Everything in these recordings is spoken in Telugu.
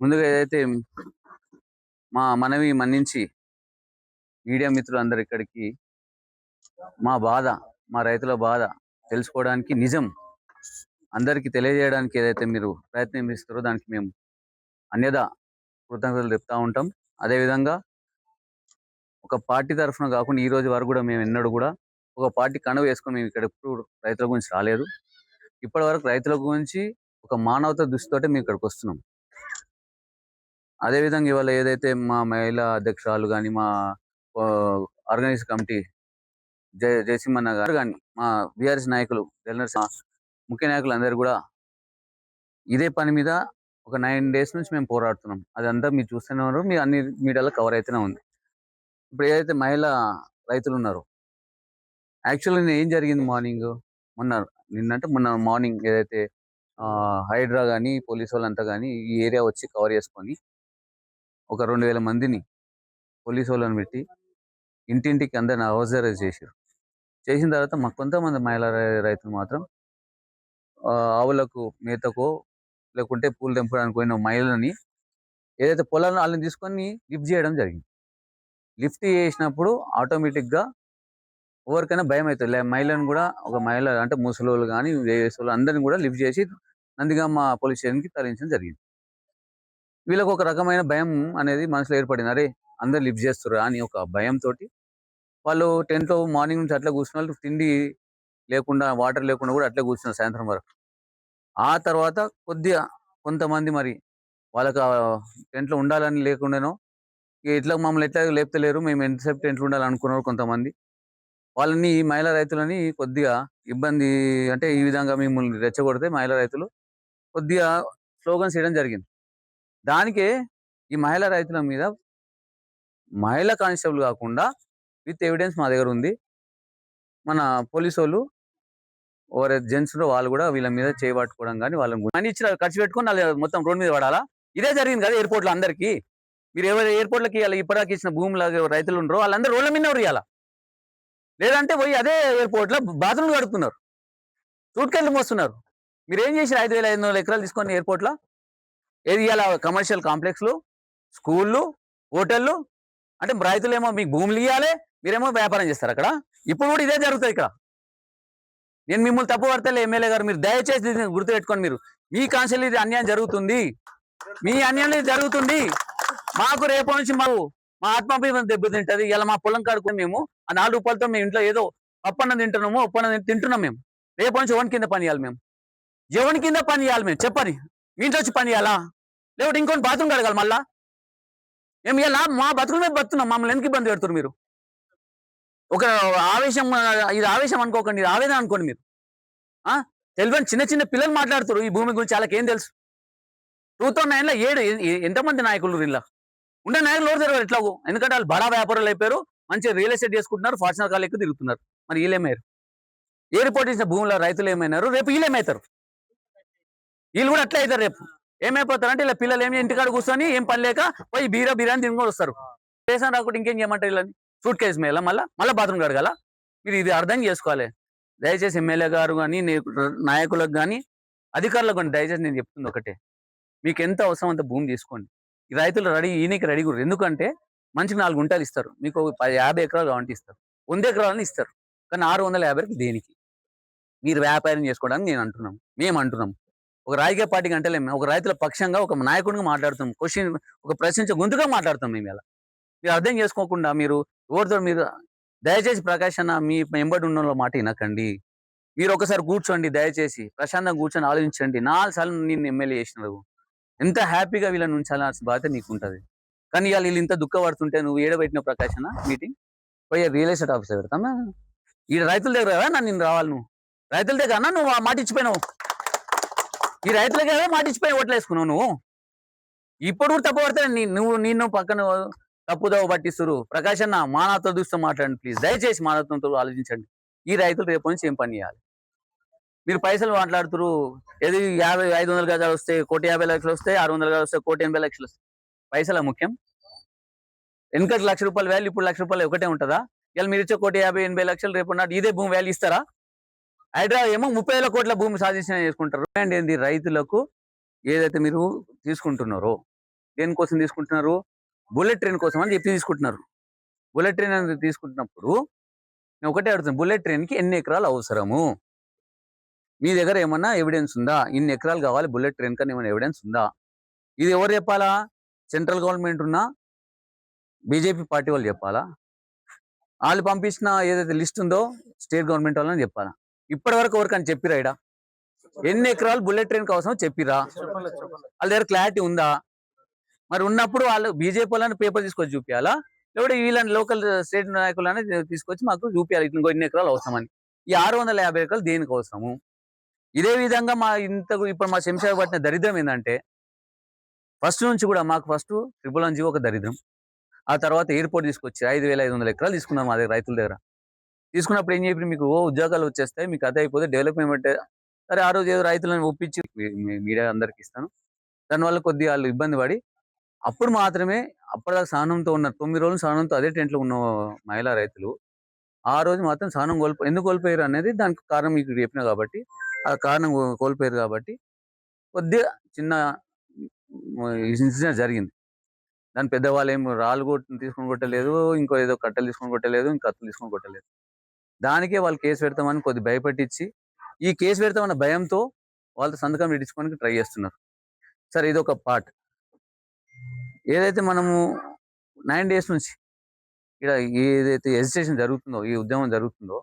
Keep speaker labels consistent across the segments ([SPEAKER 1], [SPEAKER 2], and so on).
[SPEAKER 1] ముందుగా ఏదైతే మా మనవి మన్నించి మీడియా మిత్రులందరూ ఇక్కడికి మా బాధ, మా రైతుల బాధ తెలుసుకోవడానికి నిజం అందరికీ తెలియజేయడానికి ఏదైతే మీరు ప్రయత్నం చేస్తారో దానికి మేము అన్యదా కృతజ్ఞతలు చెప్తా ఉంటాం. అదేవిధంగా ఒక పార్టీ తరఫున కాకుండా ఈ రోజు వరకు కూడా మేము ఎన్నడూ కూడా ఒక పార్టీ కండువ వేసుకొని మేము ఇక్కడ ఎప్పుడు రైతుల గురించి రాలేదు. ఇప్పటి వరకు రైతుల గురించి ఒక మానవతా దృష్టితోటే మేము ఇక్కడికి వస్తున్నాం. అదేవిధంగా ఇవాళ ఏదైతే మా మహిళా అధ్యక్షురాలు కానీ మా ఆర్గనైజ్ కమిటీ జయసింహన్న గారు కానీ మా బీఆర్ఎస్ నాయకులు ముఖ్య నాయకులు అందరూ కూడా ఇదే పని మీద ఒక 9 days నుంచి మేము పోరాడుతున్నాం. అదంతా మీరు చూస్తూనే ఉన్నారు, మీ అన్ని మీడియాలో కవర్ అయితేనే ఉంది. ఇప్పుడు ఏదైతే మహిళా రైతులు ఉన్నారో యాక్చువల్గా ఏం జరిగింది మొన్న మార్నింగ్ ఏదైతే హైడ్రా కానీ పోలీసు వాళ్ళంతా కానీ ఈ ఏరియా వచ్చి కవర్ చేసుకొని ఒక 2000 మందిని పోలీసు వాళ్ళని పెట్టి ఇంటింటికి అందరిని అవజరైజ్ చేశారు. చేసిన తర్వాత మాకు కొంతమంది మహిళా రైతులు మాత్రం ఆవులకు మేతకో లేకుంటే పూలు తెంపడానికి పోయిన మహిళలని ఏదైతే పొలాలను వాళ్ళని తీసుకొని లిఫ్ట్ చేయడం జరిగింది. లిఫ్ట్ చేసినప్పుడు ఆటోమేటిక్గా ఎవరికైనా భయం అవుతుంది. మహిళను కూడా ఒక మహిళ అంటే ముసలోళ్ళు కానీ వేసేవాళ్ళు అందరిని కూడా లిఫ్ట్ చేసి నందిగామ పోలీస్ స్టేషన్కి తరలించడం జరిగింది. వీళ్ళకు ఒక రకమైన భయం అనేది మనసులో ఏర్పడింది. అరే అందరు లిఫ్ట్ చేస్తారు అని ఒక భయంతో వాళ్ళు టెంట్లో మార్నింగ్ నుంచి అట్లా కూర్చున్న వాళ్ళు తిండి లేకుండా వాటర్ లేకుండా కూడా అట్లా కూర్చున్నారు సాయంత్రం వరకు. ఆ తర్వాత కొద్దిగా కొంతమంది మరి వాళ్ళకి టెంట్లో ఉండాలని లేకుండానో ఇట్లా మమ్మల్ని ఎట్లా లేపుతలేరు, మేము ఎంతసేపు టెంట్లో ఉండాలనుకున్నారు కొంతమంది. వాళ్ళని మహిళా రైతులని కొద్దిగా ఇబ్బంది అంటే ఈ విధంగా మిమ్మల్ని రెచ్చగొడితే మహిళా రైతులు కొద్దిగా స్లోగన్స్ చేయడం జరిగింది. దానికే ఈ మహిళా రైతుల మీద మహిళా కానిస్టేబుల్ కాకుండా విత్ ఎవిడెన్స్ మా దగ్గర ఉంది. మన పోలీసు వాళ్ళు ఎవరైతే జెంట్స్ వాళ్ళు కూడా వీళ్ళ మీద చేయబట్టుకోవడం కానీ వాళ్ళని మనీ ఇచ్చిన ఖర్చు పెట్టుకొని వాళ్ళు మొత్తం రోడ్ మీద పడాలా? ఇదే జరిగింది కదా ఎయిర్పోర్ట్లో అందరికీ. మీరు ఎవరు ఎయిర్పోర్ట్లకి ఇప్పటిదాకా ఇచ్చిన భూముల రైతులు ఉండరు వాళ్ళందరూ రోడ్ల మీద ఇవ్వాలి. లేదంటే పోయి అదే ఎయిర్పోర్ట్లో బాత్రూమ్లు కడుతున్నారు, సూట్ కేసులు మోస్తున్నారు. మీరు ఏం చేశారు? 5500 ఎకరాలు తీసుకొని ఎయిర్పోర్ట్లో ఏది ఇవాళ కమర్షియల్ కాంప్లెక్స్లు, స్కూళ్ళు, హోటళ్ళు అంటే రైతులేమో మీకు భూములు ఇవ్వాలి, మీరేమో వ్యాపారం చేస్తారు అక్కడ. ఇప్పుడు కూడా ఇదే జరుగుతుంది ఇక్కడ. నేను మిమ్మల్ని తప్పు పడతలే ఎమ్మెల్యే గారు, మీరు దయచేసి గుర్తుపెట్టుకోండి. మీరు మీ కాన్సల్ ఇది అన్యాయం జరుగుతుంది, మీ అన్యాయం జరుగుతుంది. మాకు రేపటి నుంచి మా ఆత్మాభిమానం దెబ్బతింటది. ఇలా మా పొలం కాడుకొని మేము ఆ 4 రూపాయలతో మేము ఇంట్లో ఏదో అప్పన్నం తింటున్నాము, ఒప్పన్నం తింటున్నాం. మేము రేపటి నుంచి ఎవరి కింద పని చేయాలి? ఎవరి కింద పని చేయాలి? మేము చెప్పని మీ ఇంట్లో వచ్చి పని చేయాలా? లేకపోతే ఇంకొని బాత్రూమ్ కడగాలి మళ్ళా? మేము ఇలా మా బతుకుల మీద బతున్నాం, మమ్మల్ని ఎందుకు ఇబ్బంది పెడుతున్నారు మీరు? ఒక ఆవేశం, ఇది ఆవేశం అనుకోకండి, ఇది ఆవేదన అనుకోండి. మీరు తెలియని చిన్న చిన్న పిల్లలు మాట్లాడుతారు ఈ భూమి గురించి, వాళ్ళకి ఏం తెలుసు? 2009లో 7 ఎంతమంది నాయకులు ఇలా ఉండే నాయకులు ఎవరు తెలియదు ఎట్లాగో, ఎందుకంటే వాళ్ళు బడా వ్యాపారాలు అయిపోయారు, మంచిగా రియల్ ఎస్టేట్ చేసుకుంటున్నారు, ఫార్చునర్ కార్లు ఎక్కువ తిరుగుతున్నారు. మరి వీళ్ళేమయ్యారు? ఏ రిపోర్ట్ ఇచ్చిన భూముల రైతులు ఏమైనారు? రేపు వీళ్ళేమవుతారు? వీళ్ళు కూడా అట్లే అవుతారు. రేపు ఏమైపోతారు అంటే ఇలా పిల్లలు ఏమి ఇంటికాడ కూర్చొని ఏం పని లేక పోయి బిర్యానీ తినుకొని వస్తారు. దేశం రాకుండా ఇంకేం చేయమంటారు? ఇలా సూట్ కేసు మేళ మళ్ళీ బాత్రూమ్ కడగాల? మీరు ఇది అర్థం చేసుకోవాలి. దయచేసి ఎమ్మెల్యే గారు కానీ నాయకులకు కానీ అధికారులకు కానీ దయచేసి నేను చెప్తుంది ఒకటే, మీకు ఎంత అవసరం అంత భూమి తీసుకోండి. ఈ రైతులు ఈయనకి రెడీ కూడా. ఎందుకంటే మంచికి 4 గుంటలు ఇస్తారు, మీకు 50 ఎకరాలు కావాలంటే ఇస్తారు, 100 ఎకరాలని ఇస్తారు. కానీ 650 దేనికి? మీరు వ్యాపారం చేసుకోవడానికి మేము అంటున్నాం. ఒక రాజకీయ పార్టీకి అంటే ఒక రైతుల పక్షంగా ఒక నాయకుడిగా మాట్లాడుతున్నాం, ఒక ప్రశ్నించే గొంతుగా మాట్లాడుతాం మేము. ఇలా మీరు అర్థం చేసుకోకుండా మీరు ఎవరితో మీరు దయచేసి ప్రకాష్ అన్న మీ ఎంబడి ఉన్న మాట వినకండి. మీరు ఒకసారి కూర్చోండి, దయచేసి ప్రశాంతంగా కూర్చొని ఆలోచించండి. 4 సార్లు నిన్ను ఎమ్మెల్యే చేసినారు, ఎంత హ్యాపీగా వీళ్ళని ఉంచాల్సిన బాధ్యత నీకు ఉంటుంది. కానీ ఇవాళ వీళ్ళు ఇంత దుఃఖపడుతుంటే నువ్వు ఏడబెట్టిన ప్రకాష్ అన్న మీటింగ్ పోయి రియల్ ఎస్టేట్ ఆఫీసర్ పెడతామా? ఈ రైతుల దగ్గర కదా నేను రావాలి, నువ్వు రైతుల దగ్గర అన్నా నువ్వు మాట ఇచ్చిపోయినావు. ఈ రైతుల కదా మాట ఇచ్చిపోయి ఓట్లు వేసుకున్నావు నువ్వు. ఇప్పుడు కూడా తప్పు పడితే నిన్ను పక్కన తప్పుదవ పట్టిస్తురు. ప్రకాష్ అన్న మానవత్వ దృష్టితో మాట్లాడండి ప్లీజ్, దయచేసి మానవత్వంతో ఆలోచించండి. ఈ రైతులు రేపు నుంచి ఏం పని చేయాలి? మీరు పైసలు మాట్లాడుతురు, ఏది 500 గజాలు వస్తే 1,50,00,000 వస్తాయి, 600 గజాలు వస్తే 1,80,00,000 వస్తాయి. పైసల ముఖ్యం? వెనకటి ₹1,00,000 వాల్యూ ఇప్పుడు ₹1,00,000 ఒకటే ఉంటుందా? ఇలా మీరు ఇచ్చే 1,50,00,000 రేపు నాటి ఇదే భూమి వాల్యూ ఇస్తారా? హైదరాబాద్ ఏమో 30,000 కోట్ల భూమి సాధించిన చేసుకుంటారు. అండ్ ఏంది రైతులకు ఏదైతే మీరు తీసుకుంటున్నారో దేనికోసం తీసుకుంటున్నారు? బుల్లెట్ ట్రైన్ కోసం అని చెప్పి తీసుకుంటున్నారు. బుల్లెట్ ట్రైన్ అనేది తీసుకుంటున్నప్పుడు నేను ఒకటే అడుగుతున్నా. బుల్లెట్ ట్రైన్‌కి ఎన్ని ఎకరాలు అవసరము? మీ దగ్గర ఏమన్నా ఎవిడెన్స్ ఉందా? ఇన్ని ఎకరాలు కావాలి బుల్లెట్ ట్రైన్‌కని ఏమైనా ఎవిడెన్స్ ఉందా? ఇది ఎవరు చెప్పాలా? సెంట్రల్ గవర్నమెంట్ ఉన్న బీజేపీ పార్టీ వాళ్ళు చెప్పాలా? ఆళ్ళు పంపించిన ఏదైతే లిస్ట్ ఉందో స్టేట్ గవర్నమెంట్ వాళ్ళని చెప్పాలా? ఇప్పటి వరకు ఎవరికైనా చెప్పిర్రా ఈడ? ఎన్ని ఎకరాలు బుల్లెట్ ట్రైన్‌కి అవసరమో చెప్పిర్రా? వాళ్ళ దగ్గర క్లారిటీ ఉందా? మరి ఉన్నప్పుడు వాళ్ళు బీజేపీ వాళ్ళని పేపర్ తీసుకొచ్చి చూపియాలా? లేకపోతే వీళ్ళని లోకల్ స్టేట్ నాయకులని తీసుకొచ్చి మాకు చూపియాలి. ఇంకో ఇన్ని ఎకరాలు అవసరమని. ఈ 650 ఎకరాలు దేనికి అవసరము? ఇదే విధంగా ఇప్పుడు మా శంషాబాద్ పట్టిన దరిద్రం ఏందంటే, ఫస్ట్ నుంచి కూడా మాకు ట్రిపుల్ వన్ జీవో ఒక దరిద్రం. ఆ తర్వాత ఎయిర్‌పోర్ట్ తీసుకొచ్చి 5,500 ఎకరాలు తీసుకున్నారు మా దగ్గర రైతుల దగ్గర. తీసుకున్నప్పుడు ఏం చెప్పిర్రు, మీకు ఉద్యోగాలు వచ్చేస్తాయి. మీకు అదే అయిపోతే డెవలప్‌మెంట్ సరే ఆ రోజు ఏదో రైతులను ఒప్పించి మీడియా అందరికి ఇస్తాను. దానివల్ల కొద్దిగా ఆళ్ళు ఇబ్బంది పడి, అప్పుడు మాత్రమే అప్పటిదాకా సహనంతో ఉన్నారు. 9 రోజులు సహనంతో అదే టెంట్‌లో ఉన్న మహిళా రైతులు, ఆ రోజు మాత్రం సహనం ఎందుకు కోల్పోయారు అనేది దానికి కారణం మీకు చెప్పినా కాబట్టి, ఆ కారణం కోల్పోయారు కాబట్టి కొద్దిగా చిన్న ఇన్సిడెంట్ జరిగింది. దాని పెద్దవాళ్ళేం రాళ్ళు తీసుకొని కొట్టలేదు. ఇంకో ఏదో కట్టెలు తీసుకొని కొట్టలేదు. ఇంకా కత్తులు తీసుకొని కొట్టలేదు. దానికే వాళ్ళు కేస్ పెడతామని కొద్దిగా భయపెట్టిచ్చి, ఈ కేస్ పెడతామన్న భయంతో వాళ్ళతో సంతకం పెట్టించుకోవడానికి ట్రై చేస్తున్నారు. సరే ఇదొక పార్ట్. ఏదైతే మనము 9 డేస్ నుంచి ఈడ ఏదైతే ఎజిటేషన్ జరుగుతుందో, ఈ ఉద్యమం జరుగుతుందో,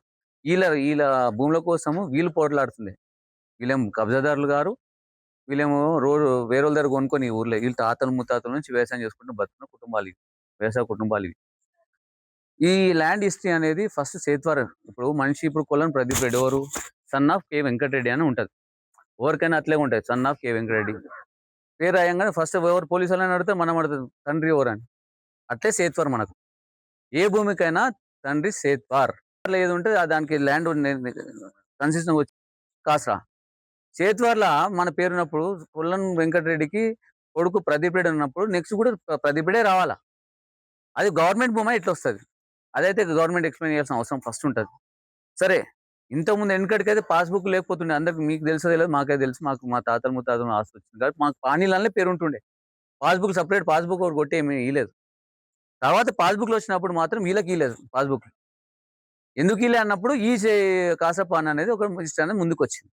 [SPEAKER 1] ఈళ్ళ ఈళ్ళ భూముల కోసము వీళ్ళు పోట్లాడుతుంది. వీళ్ళేమో కబ్జాదారులు గారు. వీళ్ళేమో వేరోళ్ళ దగ్గర కొనుక్కొని ఈ ఊర్లో వీళ్ళ తాతలు ముత్తాతల నుంచి వ్యవసాయం చేసుకుంటూ బతుకున్న కుటుంబాలు ఇవి. వ్యవసాయ కుటుంబాలు ఇవి. ఈ ల్యాండ్ హిస్టరీ అనేది ఫస్ట్ సేత్వార్. ఇప్పుడు కొలను ప్రదీప్ రెడ్డి ఎవరు? సన్ ఆఫ్ కె వెంకటరెడ్డి అని ఉంటది. ఎవరికైనా అట్లే ఉంటది. Son of K Venkatareddy. పేరు రాయంగానే ఫస్ట్ ఎవరు పోలీసు వాళ్ళని అడిగితే మనం అడుగుతాం తండ్రి ఎవరని. అట్లే సేత్వార్ మనకు. ఏ భూమికైనా తండ్రి సేత్వార్. ఏది ఉంటే దానికి ల్యాండ్ కన్సిస్టెంట్ వచ్చి కాస్రా. సేత్వార్‌ల మన పేరున్నప్పుడు కొల్లం వెంకటరెడ్డికి కొడుకు ప్రదీప్ రెడ్డి ఉన్నప్పుడు నెక్స్ట్ కూడా ప్రదీప్ రెడ్డే రావాలా. అది గవర్నమెంట్ భూమా ఇట్లొస్తది. అదైతే గవర్నమెంట్ ఎక్స్‌ప్లెయిన్ చేయాల్సిన అవసరం ఫస్ట్ ఉంటది. సరే ఇంతకుముందు వెనకటికైతే పాస్‌బుక్ లేకపోతుండే. అందరికి మీకు తెలుసో తెలవదో మాకైతే తెలుసు. మా తాతలు ముత్తాతలు ఆస్తి వచ్చింది కాబట్టి మాకు పానీలనే పేరుంటుండే. సెపరేట్ పాస్‌బుక్ ఒకటి కొట్టి ఏమి ఇయలేదు. తర్వాత పాస్‌బుక్‌లు వచ్చినప్పుడు మాత్రం వీళ్ళకి ఇయలేదు పాస్‌బుక్. ఎందుకు ఇయలే అన్నప్పుడు కాసపాన్ అనేది ఒక లిస్ట్ అనేది ముందుకొచ్చింది.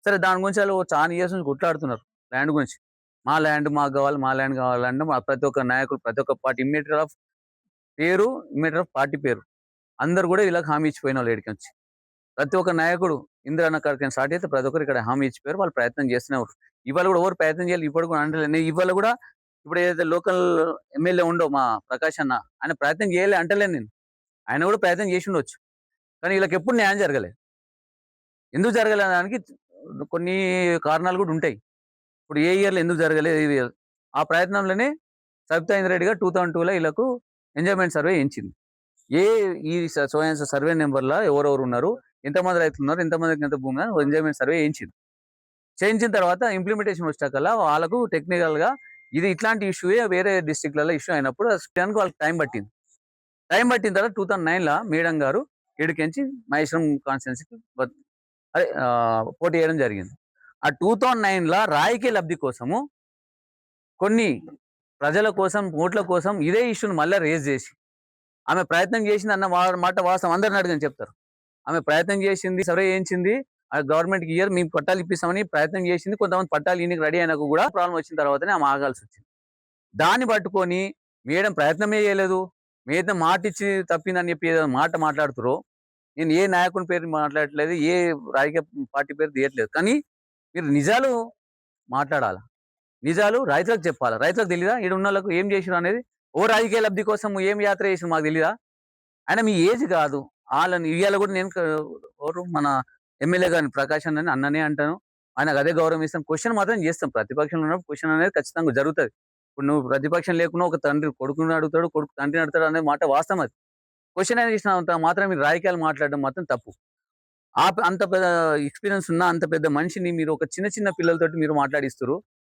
[SPEAKER 1] సరే దాని గురించి ఆళ్ళు చానా ఇయర్స్ నుంచి కొట్లాడుతున్నారు ల్యాండ్ గురించి. మా ల్యాండ్ మాకు గావాలి, మా ల్యాండ్ కావాలంటే ప్రతి ఒక్క నాయకులు, ప్రతి ఒక్క పార్టీ ఇమ్మీడియేటర్ ఆఫ్ పార్టీ పేరు. అందరూ కూడా వీళ్ళకి హామీ ఇచ్చిపోయినోళ్ళు ఈడికొచ్చి. ప్రతి ఒక్క నాయకుడు ఇందిరన్న కాడికేం స్టార్ట్ అయితే ప్రతి ఒక్కరు ఇక్కడ హామీ ఇచ్చిపోయారు. వాళ్ళు ప్రయత్నం చేస్తూనే ఉన్నారు. ఇవాళ కూడా ఎవరు ప్రయత్నం చేయాలి ఇప్పటికి కూడా అంటలేను. ఇవాళ కూడా ఇప్పుడు ఏదైతే లోకల్ ఎమ్మెల్యే ఉండో మా ప్రకాష్ అన్న, ఆయన ప్రయత్నం చేయలే అంటలేను నేను. ఆయన కూడా ప్రయత్నం చేసి ఉండొచ్చు. కానీ వీళ్ళకెప్పుడు న్యాయం జరగలే. ఎందుకు జరగలే అనడానికి కొన్ని కారణాలు కూడా ఉంటాయి. ఇప్పుడు ఏ ఇయర్‌లో ఎందుకు జరగలేదు? ఆ ప్రయత్నంలోనే సబితా ఇంద్రారెడ్డి గారు 2002లో ఈళ్ళకు ఎంజాయ్‌మెంట్ సర్వే చేయించింది. ఏ ఈ సో అండ్ సో సర్వే నంబర్‌ల ఎవరెవరు ఉన్నారు? ఎంతమంది రైతులున్నారు? ఎంతమందికి ఎంత భూమి అని ఎంజాయ్‌మెంట్ సర్వే చేయించింది. చేయించిన తర్వాత ఇంప్లిమెంటేషన్ వచ్చాకల్లా వాళ్ళకు టెక్నికల్‌గా ఇది ఇట్లాంటి ఇష్యూయే వేరే డిస్ట్రిక్ట్‌లలో ఇష్యూ అయినప్పుడు దానికి వాళ్ళకి టైం పట్టింది. టైం పట్టిన తర్వాత 2009ల మేడం గారు ఈడికెంచి మహేశ్వరం కాన్స్టిట్యుయెన్సీకి పోటీ చేయడం జరిగింది. ఆ 2009ల రాజకీయ లబ్ధి కోసము కొన్ని ప్రజల కోసం, ఓట్ల కోసం ఇదే ఇష్యూని మళ్ళా రేజ్ చేసి, ఆమె ప్రయత్నం చేసిందన్న మాట వాస్తవం. అందరిని అడగండి చెప్తారు. ఆమె ప్రయత్నం చేసింది, సర్వే చేయించింది. ఆ గవర్నమెంట్‌కి మేము పట్టాలు ఇప్పిస్తామని ప్రయత్నం చేసింది. కొంతమంది పట్టాలు ఇయనీకి రెడీ అయినాక కూడా ప్రాబ్లమ్ వచ్చిన తర్వాతనే ఆమె ఆగాల్సొచ్చింది. దాన్ని పట్టుకొని మేడం ప్రయత్నమే చేయలేదు. మేడం మాటిచ్చి తప్పిందని చెప్పి ఏదో మాట మాట్లాడుతుర్రు. నేను ఏ నాయకుని పేరు మాట్లాడట్లేదు. ఏ రాజకీయ పార్టీ పేరు తీయట్లేదు. కానీ మీరు నిజాలు మాట్లాడాల. నిజాలు రైతులకు చెప్పాలా. రైతులకు తెలీదా? ఈడున్నోళ్ళకు ఏం చేసిర్రు అనేది? ఓ రాజకీయ లబ్ధి కోసం ఏం యాత్ర చేసిర్రు మాకు తెలీదా? అయినా మీ ఏజ్ కాదు. ఆళ్ళని ఇయ్యాల కూడా నేను ఎవరు మన ఎమ్మెల్యే గారిని ప్రకాష్ అన్నని అన్ననే అంటాను. ఆయనకు అదే గౌరవం ఇస్తాం. క్వెషన్ మాత్రం చేస్తాం. ప్రతిపక్షంలో ఉన్నప్పుడు క్వెషన్ అనేది ఖచ్చితంగా జరుగుతది. ఇప్పుడు నువ్వు ప్రతిపక్షం లేకున్నా ఒక తండ్రి కొడుకుని అడుగుతాడు, కొడుకు తండ్రిని అడుగుతాడు అనే మాట వాస్తవం అది. క్వెషన్ అనేది ఇచ్చినంత మాత్రం మీరు రాజకీయాలు మాట్లాడడం మాత్రం తప్పు. అంత పెద్ద ఎక్స్‌పీరియన్స్ ఉన్న అంత పెద్ద మనిషిని మీరు ఒక చిన్న చిన్న పిల్లలతోటి మీరు మాట్లాడిస్తుర్రు.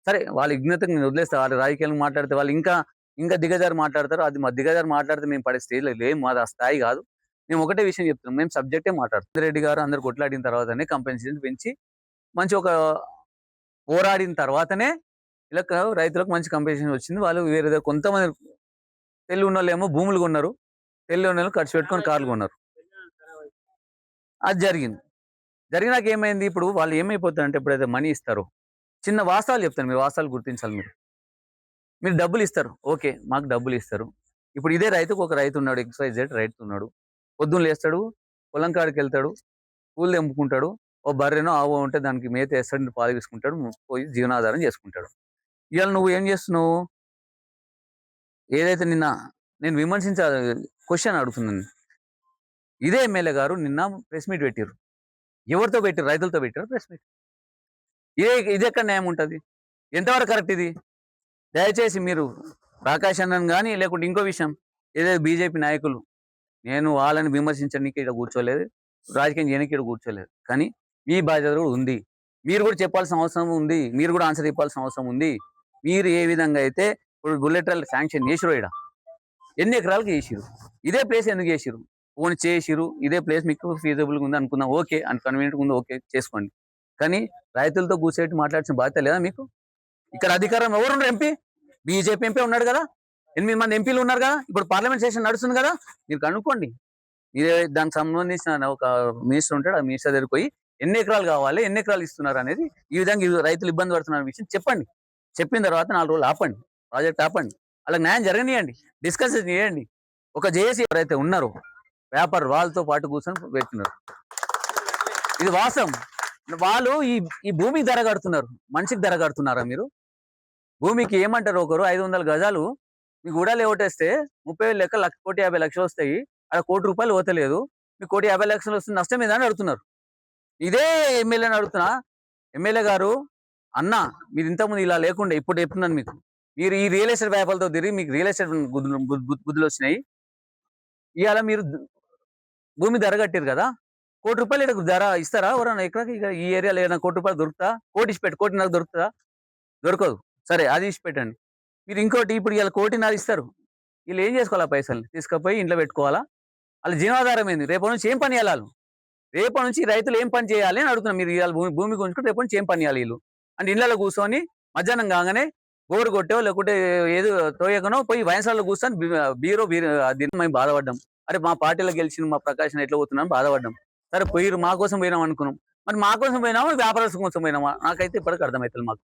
[SPEAKER 1] సరే వాళ్ళ విజ్ఞతకు నేను వదిలేస్తా. వాళ్ళు రాజకీయాలు మాట్లాడితే వాళ్ళు ఇంకా దిగజారి మాట్లాడతారు. అది దిగజారి మాట్లాడితే మేము పడే స్టేజ్‌లో లేము. మాది ఆ స్థాయి కాదు. మేము ఒకటే విషయం చెప్తున్నాం. మేము సబ్జెక్టే మాట్లాడుతాం. రెడ్డి గారు అందరూ కొట్లాడిన తర్వాతనే కంపెన్సేషన్ పెంచి మంచి ఒక పోరాడిన తర్వాతనే ఇలా రైతులకు మంచి కంపెన్సేషన్ వచ్చింది. వాళ్ళు వేరే దగ్గర కొంతమంది తెలివి ఉన్నోళ్ళేమో భూములు కొన్నారు. తెలివి ఉన్నోళ్ళు ఖర్చు పెట్టుకొని కార్లు కొన్నారు. అది జరిగింది. జరిగినాక ఏమైంది? ఇప్పుడు వాళ్ళు ఏమైపోతారంటే ఎప్పుడైతే మనీ ఇస్తారో, చిన్న వాస్తవాలు చెప్తాను. మీరు వాస్తవాలు గుర్తించాలి మీరు. మీరు డబ్బులిస్తారు. ఓకే. మాకు డబ్బులిస్తారు. ఇప్పుడు ఇదే రైతుకు ఒక రైతున్నాడు. ఎక్స్‌వైజెడ్ రైతున్నాడు. పొద్దున్న లేస్తాడు, పొలం కాడికెళ్తాడు, పూలు తెంపుకుంటాడు. ఓ బర్రెనో, ఆవో ఉంటే దానికి మేతేస్తాడు, పాలు తీసుకుంటాడు, పోయి జీవనాధారం చేసుకుంటాడు. ఇవాళ నువ్వు ఏం చేస్తున్నావు? ఏదైతే నిన్న నేను విమర్శించే క్వెషన్ అడుగుతున్నాను. ఇదే ఎమ్మెల్యే గారు నిన్న ప్రెస్ మీట్ పెట్టిర్రు. ఎవరితో పెట్టిర్రు? రైతులతో పెట్టిర్రా ప్రెస్ మీట్? ఇదెక్కడ న్యాయం ఉంటది? ఎంతవరకు కరెక్ట్ ఇది? దయచేసి మీరు ప్రకాష్ అన్నని గాని లేకుంటే ఇంకో విషయం ఏదైతే బీజేపీ నాయకులు నేను వాళ్ళని విమర్శించడానికి ఇక్కడ కూర్చోలేదు. రాజకీయం చేయడానికి ఇక్కడ కూర్చోలేదు. కానీ మీ బాధ్యత కూడా ఉంది. మీరు కూడా చెప్పాల్సిన అవసరం ఉంది. మీరు కూడా ఆన్సర్ ఇవ్వాల్సిన అవసరం ఉంది. మీరు ఏ విధంగా అయితే ఇప్పుడు బుల్లెట్ రైలు శాంక్షన్ చేసిరో ఈడ ఎన్ని ఎకరాలకు చేసిరు? ఇదే ప్లేస్ ఎందుకు చేసిరు? పోనీ చేసిరు, ఇదే ప్లేస్ మీకు ఫీజబుల్గా ఉంది అనుకుందాం, ఓకే. కన్వీనియంట్గా ఉంది, ఓకే, చేసుకోండి. కానీ రైతులతో కూర్చోబెట్టి మాట్లాడాల్సిన బాధ్యత లేదా మీకు? ఇక్కడ అధికారం ఎవరున్నారు? ఎంపీ, బీజేపీ ఎంపీ ఉన్నాడు కదా, 8 మంది ఎంపీలు ఉన్నారు కదా, ఇప్పుడు పార్లమెంట్ సెషన్ నడుస్తుంది కదా, మీరు కనుక్కోండి. మీరే దానికి సంబంధించిన ఒక మినిస్టర్ ఉంటాడు, ఆ మినిస్టర్ దగ్గరికి పోయి ఎన్ని ఎకరాలు కావాలి, ఎన్ని ఎకరాలు ఇస్తున్నారు అనేది, ఈ విధంగా రైతులు ఇబ్బంది పడుతున్న విషయం చెప్పండి. చెప్పిన తర్వాత 4 రోజులు ఆపండి, ప్రాజెక్ట్ ఆపండి, అలా న్యాయం జరగనియండి, డిస్కస్ చేయండి. ఒక జేఏసీ ఎవరైతే ఉన్నారో వ్యాపార వాళ్ళతో పాటు కూర్చొని పెడుతున్నారు. ఇది వాస్తవం. వాళ్ళు ఈ భూమికి ధర కడుతున్నారు, మనిషికి ధర కడుతున్నారా మీరు? భూమికి ఏమంటారు? ఒకరు 500 గజాలు మీకు కూడా లేవటేస్తే 30,000 లెక్క 1,50,00,000 వస్తాయి. అక్కడ ₹1,00,00,000 పోతలేదు, మీకు 1,50,00,000 వస్తుంది, నష్టం మీద అని అడుగుతున్నారు. ఇదే ఎమ్మెల్యేని అడుగుతున్నా, ఎమ్మెల్యే గారు అన్న మీరు ఇంతకుముందు ఇలా లేకుండా ఇప్పుడు చెప్తున్నాను మీకు, మీరు ఈ రియల్ ఎస్టేట్ వ్యాపారాలతో తిరిగి మీకు రియల్ ఎస్టేట్ బుద్ధులు వచ్చినాయి. ఇవాళ మీరు భూమి ధర కట్టారు కదా, ₹1,00,00,000 ఇక్కడ ధర ఇస్తారా ఎవరన్నా? ఎకరాకి ఈ ఏరియాలో ఏదైనా ₹1,00,00,000 దొరుకుతా? కోటి ఇచ్చి పెట్టు, 1,50,00,000 దొరుకుతుందా? దొరకదు. సరే అది ఇచ్చి పెట్టండి. మీరు ఇంకోటి ఇప్పుడు ఇలా 1,50,00,000 ఇస్తారు, వీళ్ళు ఏం చేసుకోవాలా? పైసలు తీసుకుపోయి ఇంట్లో పెట్టుకోవాలా? వాళ్ళ జీవనాధారం ఏంది? రేపటి నుంచి ఏం పని చేయాలి వాళ్ళు? రేపటి నుంచి రైతులు ఏం పని చేయాలి అని అడుగుతున్నారు. మీరు ఇవాళ భూమి గుంజుకుంటే రేపటి నుంచి ఏం పని చేయాలి వీళ్ళు? అంటే ఇళ్లలో కూర్చొని మధ్యాహ్నం కాగానే బోరు కొట్టో లేకుంటే ఏదో తోయకనో పోయి వయసాల్లో కూర్చొని బీరో దీన్ని మేము బాధపడ్డాం. అరే మా పార్టీలో గెలిచిన మా ప్రకాశం ఎట్లా పోతున్నాం బాధపడ్డాం. సరే పోయిరు, మా కోసం పోయినాం అనుకున్నాం. మరి మా కోసం పోయినామా, వ్యాపారస్తుల కోసం పోయినామా? నాకైతే ఇప్పటికి అర్థమవుతుంది. మాకు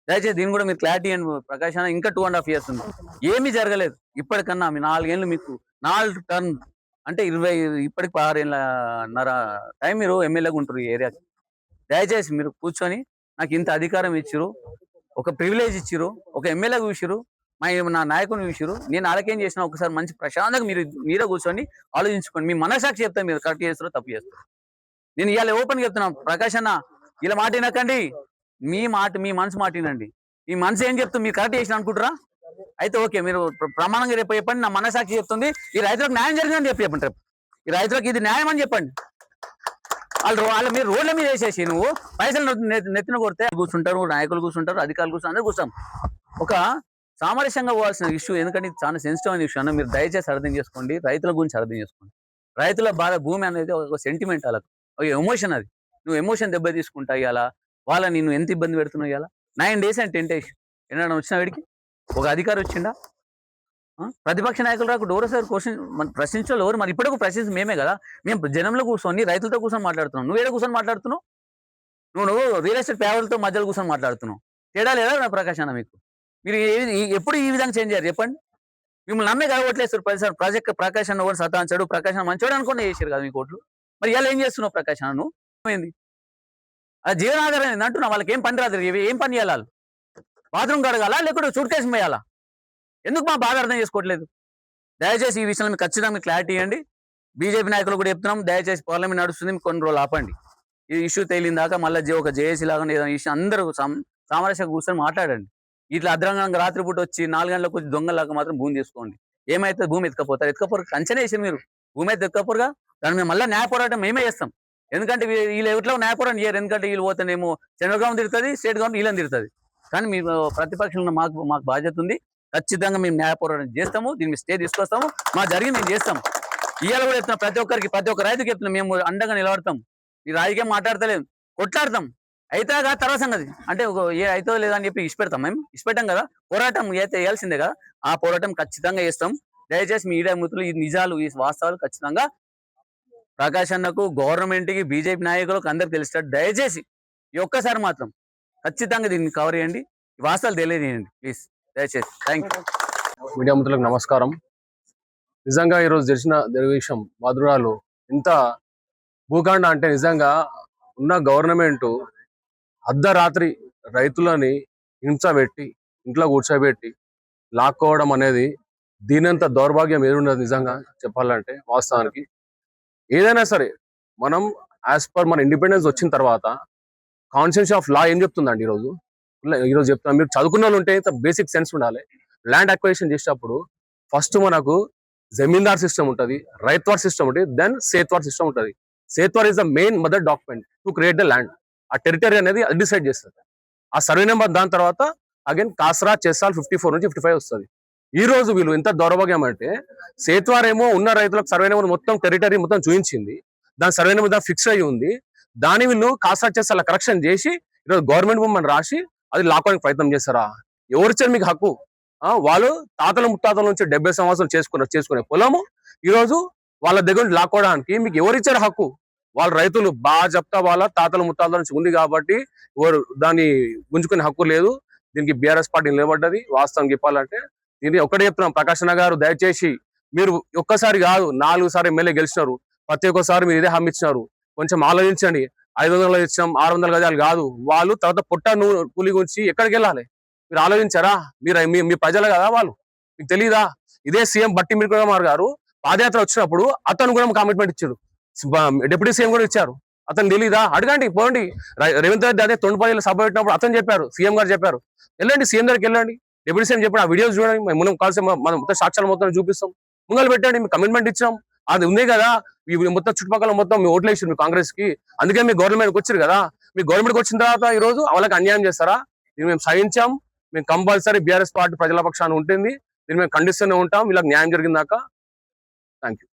[SPEAKER 1] దయచేసి దీన్ని కూడా మీరు క్లారిటీ అండ్ ప్రకాశం ఇంకా 2.5 years ఉంది, ఏమీ జరగలేదు ఇప్పటికన్నా. మీ 4 ఏళ్ళు, మీకు 4 టర్మ్ అంటే 20, ఇప్పటికి 6 ఏళ్ళన్నర టైం మీరు ఎమ్మెల్యేగా ఉంటారు ఈ ఏరియాకి. దయచేసి మీరు కూర్చొని నాకు ఇంత అధికారం ఇచ్చిరు, ఒక ప్రివిలేజ్ ఇచ్చిరు, ఒక ఎమ్మెల్యేగా చూసిరు, నా నాయకుని చూసిరు, నేను ఆలకేం చేసిన ఒకసారి మంచి ప్రశాంతంగా మీరే కూర్చొని ఆలోచించుకోండి. మీ మనసాక్షి చెప్తాను మీరు కరెక్ట్ చేస్తారో తప్పు చేస్తారు. నేను ఇవాళ ఓపెన్ చెప్తున్నాను, ప్రకాష్ అన్న ఇలా మాట వినకండి, మీ మనసు మాట వినండి. మీ మనసు ఏం చెప్తుంది? మీరు కరెక్ట్ చేసిన అనుకుంటారా? అయితే ఓకే, మీరు ప్రమాణంగా రేపు చెప్పండి, నా మనసాక్షి చెప్తుంది ఈ రైతులకు న్యాయం జరిగిందని చెప్పండి. రేపు ఈ రైతులకు ఇది న్యాయం అని చెప్పండి. వాళ్ళు మీరు రోడ్ల మీద వేసేసి నువ్వు పైసలు నెత్తిన కొడితే కూర్చుంటారు, నాయకులు కూర్చుంటారు, అధికారులు కూర్చుంటారు, అందరూ కూర్చోం. ఒక సామరస్యంగా పోవాల్సిన ఇష్యూ, ఎందుకంటే ఇది చాలా సెన్సిటివ్ అయిన ఇష్యూ అన్న. మీరు దయచేసి అర్థం చేసుకోండి, రైతుల గురించి అర్థం చేసుకోండి. రైతుల బాధ, భూమి అనేది ఒక సెంటిమెంట్, వాళ్ళకు ఒక ఎమోషన్. అది నువ్వు ఎమోషన్ దెబ్బ తీసుకుంటా ఇవాళ వాళ్ళ నిన్ను ఎంత ఇబ్బంది పెడుతున్నావు. ఇవాళ 9 days అండ్ 10 days ఏమన్నా వచ్చిన వీడికి ఒక అధికారి వచ్చిండా? ప్రతిపక్ష నాయకులు రాకు డోర్ సార్ క్వశ్చన్ ప్రశ్నించాలి ఎవరు? మరి ఇప్పటికూ ప్రశ్నించి మేమే కదా. మేము జనంలో కూర్చొని రైతులతో కూర్చొని మాట్లాడుతున్నాం, నువ్వు ఏడ కూర్చొని మాట్లాడుతున్నావు? నువ్వు రియల్ ఎస్టేట్ పేపర్లతో మధ్యలో కూర్చొని మాట్లాడుతున్నావు. తేడా లేదా నా ప్రకాశ్ అన్న? మీకు మీరు ఎప్పుడు ఈ విధంగా చేంజ్ చేయారు చెప్పండి? మిమ్మల్ని నమ్మే కలగట్లేదు ప్రతిసారి. ప్రాజెక్ట్ ప్రకాశ్ అన్న కూడా సతాంచాడు, ప్రకాశ్ అన్న మంచోడు అనుకుని చేశారు కదా మీ కోట్లు. మరి ఇలా ఏం చేస్తున్నావు ప్రకాశ్ అన్న? నువ్వు ఏంది ఆ జీవనాధారం ఏంది అంటున్నా? వాళ్ళకి ఏం పని రాదు, ఏం పని చేయాలి? బాత్రూమ్ కడగాలా లేకుంటే సూట్ కేసు వేయాలా? ఎందుకు మా బాధ అర్థం చేసుకోవట్లేదు? దయచేసి ఈ విషయంలో మీకు ఖచ్చితంగా క్లారిటీ ఇవ్వండి. బీజేపీ నాయకులు కూడా చెప్తున్నాం, దయచేసి పార్లమెంట్ నడుస్తుంది, కొన్ని రోజులు ఆపండి. ఈ ఇష్యూ తేలిన దాకా మళ్ళీ ఒక జేఏసీ లాగా ఏదైనా ఇష్యూ అందరూ సామరస్యంగా కూర్చొని మాట్లాడండి. ఇట్లా అద్రంగంగా రాత్రిపూట వచ్చి 4 గంటలకు వచ్చి దొంగలాగా మాత్రం భూమి తీసుకోండి. ఏమైతే భూమి ఎత్తుకపోరు కంచెనే వేసి మీరు భూమి అయితే ఎత్తుకపోరుగా, దాని మీద మళ్ళీ న్యాయ పోరాటం మేమే చేస్తాం. ఎందుకంటే వీళ్ళు ఎట్లా న్యాయ పోరాటం చేయరు, ఎందుకంటే వీళ్ళు పోతేనేమో సెంట్రల్ గవర్నమెంట్ తిరుగుతుంది, స్టేట్ గవర్నమెంట్ వీళ్ళని తిరుగుతుంది. కానీ మీ ప్రతిపక్షంలో మాకు బాధ్యత ఉంది, ఖచ్చితంగా మేము న్యాయ పోరాటం చేస్తాము, దీన్ని స్టే తీసుకొస్తాము, మా జరిగింది మేము చేస్తాం. ఇవాళ కూడా చెప్తున్నాం ప్రతి ఒక్క రైతుకి చెప్తున్నాం, మేము అండగా నిలబడతాం. ఈ రాజకీయం మాట్లాడతలేము, కొట్లాడతాం. అయితే తర్వాత సంగతి అంటే ఏ అయితే లేదా అని చెప్పి ఇష్టపెడతాం, మేము ఇష్టపెట్టాం కదా, పోరాటం అయితే వేయాల్సిందే కదా. ఆ పోరాటం ఖచ్చితంగా చేస్తాం. దయచేసి మీడియా మిత్రులు ఈ నిజాలు ఈ వాస్తవాలు ఖచ్చితంగా ప్రకాష్ అన్నకు, గవర్నమెంట్ కి, బీజేపీ నాయకులకు అందరికి తెలుస్తాడు. దయచేసి ఈ ఒక్కసారి మాత్రం ఖచ్చితంగా దీన్ని కవర్ చేయండి, వాస్తవాలు తెలియజేయండి ప్లీజ్, దయచేసి. Thank you.
[SPEAKER 2] మీడియా మిత్రులకు నమస్కారం. నిజంగా ఈరోజు జరిగిన విషయం మధురాలు ఇంత భూకాండ అంటే నిజంగా ఉన్న గవర్నమెంట్ అర్ధరాత్రి రైతులని హింసపెట్టి ఇంట్లో కూర్చోబెట్టి లాక్కోవడం అనేది దీనంత దౌర్భాగ్యం ఏదున్నది నిజంగా చెప్పాలంటే. వాస్తవానికి ఏదైనా సరే మనం యాజ్ పర్ మన ఇండిపెండెన్స్ వచ్చిన తర్వాత కాన్స్టిట్యూషన్ ఆఫ్ లా ఏం చెప్తుందండి ఈరోజు చెప్తాను. మీరు చదువుకున్న వాళ్ళు ఉంటే బేసిక్ సెన్స్ ఉండాలి. ల్యాండ్ అక్వైజిషన్ చేసేటప్పుడు ఫస్ట్ మనకు జమీందార్ సిస్టమ్ ఉంటుంది, రైత్వార్ సిస్టమ్ ఉంటుంది, దెన్ సేత్వార్ సిస్టమ్ ఉంటుంది. Sethwar is the main mother document to create the land. ఆ టెరిటరీ అనేది అది డిసైడ్ చేస్తుంది. ఆ సర్వే నెంబర్ దాని తర్వాత అగైన్ కాసరా చేసాల్ 54 నుంచి 55 వస్తుంది. ఈ రోజు వీళ్ళు ఎంత దౌర్భాగ్యం అంటే సేత్వార్ ఏమో ఉన్న రైతులకు సర్వే నెంబర్ మొత్తం టెరిటరీ మొత్తం చూపించింది, దాని సర్వే నెంబర్ దాని ఫిక్స్ అయ్యి ఉంది. దాని వీళ్ళు కాసరా చేసాల కరెక్షన్ చేసి ఈరోజు గవర్నమెంట్ భూమిని రాసి అది లాక్కోవడానికి ప్రయత్నం చేస్తారా? ఎవరిచ్చారు మీకు హక్కు? వాళ్ళు తాతల ముత్తాతల నుంచి 70 సంవత్సరాలు చేసుకునే పొలము ఈరోజు వాళ్ళ దగ్గర లాక్కోవడానికి మీకు ఎవరిచ్చారు హక్కు? వాళ్ళ రైతులు బాగా చెప్తా వాళ్ళ తాతల ముత్తాతల నుంచి ఉంది కాబట్టి ఎవరు దాన్ని గుంజుకునే హక్కు లేదు. దీనికి బీఆర్ఎస్ పార్టీ నిలబడ్డది. వాస్తవం చెప్పాలంటే దీన్ని ఒక్కటే చెప్తున్నాం, ప్రకాష్ అన్న గారు దయచేసి మీరు ఒక్కసారి కాదు 4 సార్లు ఎమ్మెల్యే గెలిచినారు, ప్రతి ఒక్కసారి మీరు ఇదే హామీ ఇచ్చినారు, కొంచెం ఆలోచించండి. 500 ఇచ్చాం, 600 గజాలు కాదు. వాళ్ళు తర్వాత పుట్ట కూలి గురించి ఎక్కడికి వెళ్ళాలి మీరు ఆలోచించారా? మీ ప్రజలు కదా వాళ్ళు, మీకు తెలియదా? ఇదే సీఎం బట్టి మిర్కుమార్ గారు పాదయాత్ర వచ్చినప్పుడు అతను కూడా కమిట్మెంట్ ఇచ్చారు, డిప్యూటీ సీఎం కూడా ఇచ్చారు. అతను తెలీదా? అడగండి, పోండి. రేవంత్ రెడ్డి అదే తొండపల్లిలో సభ పెట్టినప్పుడు అతను చెప్పారు, సీఎం గారు చెప్పారు, వెళ్ళండి సీఎం దగ్గరికి వెళ్ళండి, డిప్యూటీ సీఎం చెప్పిన ఆ వీడియోస్ చూడండి, మనం కలిసి మనం మొత్తం సాక్ష్యాలు మొత్తం చూపిస్తాం, ముంగలు పెట్టండి. మీకు కమిట్మెంట్ ఇచ్చాం, అది ఉంది కదా. మొత్తం చుట్టుపక్కల మొత్తం మీ ఓట్లు వేసారు మీ కాంగ్రెస్ కి, అందుకే మీ గవర్నమెంట్కి వచ్చారు కదా. మీ గవర్నమెంట్కి వచ్చిన తర్వాత ఈ రోజు వాళ్ళకి అన్యాయం చేస్తారా? దీన్ని మేము సహించాం. మేము కంపల్సరీ బీఆర్ఎస్ పార్టీ ప్రజల పక్షాన ఉంటుంది, దీన్ని మేము ఖండిస్తూనే ఉంటాం వీళ్ళకి న్యాయం జరిగిందాక. Thank you.